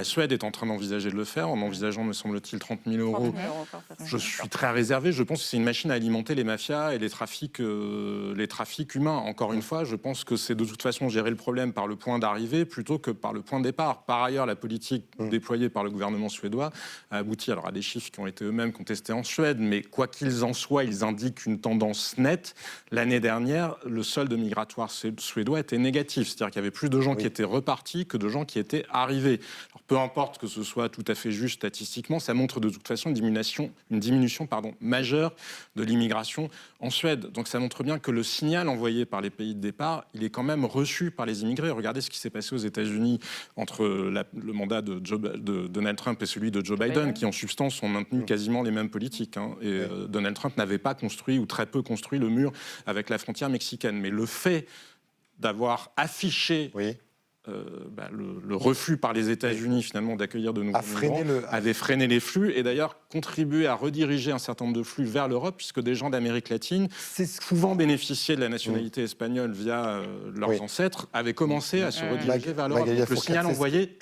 La Suède est en train d'envisager de le faire, en envisageant, me semble-t-il, 30 000 euros. Je suis très réservé. Je pense que c'est une machine à alimenter les mafias et les trafics humains. Encore une fois, je pense que c'est de toute façon gérer le problème par le point d'arrivée plutôt que par le point de départ. Par ailleurs, la politique déployée par le gouvernement suédois a abouti à des chiffres qui ont été eux-mêmes contestés en Suède, mais quoi qu'ils en soient, ils indiquent une tendance nette. L'année dernière, le solde migratoire suédois était négatif. C'est-à-dire qu'il y avait plus de gens qui étaient repartis que de gens qui étaient arrivés. Alors, peu importe que ce soit tout à fait juste statistiquement, ça montre de toute façon une diminution majeure de l'immigration en Suède. Donc ça montre bien que le signal envoyé par les pays de départ, il est quand même reçu par les immigrés. Regardez ce qui s'est passé aux États-Unis entre le mandat de Donald Trump et celui de Joe Biden, qui en substance ont maintenu quasiment les mêmes politiques. Donald Trump n'avait pas construit ou très peu construit le mur avec la frontière mexicaine. Mais le fait d'avoir affiché le refus par les États-Unis finalement d'accueillir de nouveaux migrants avait freiné les flux et d'ailleurs contribué à rediriger un certain nombre de flux vers l'Europe, puisque des gens d'Amérique latine, souvent bénéficiaient de la nationalité espagnole via leurs ancêtres, avaient commencé à se rediriger vers l'Europe. Donc, le signal envoyé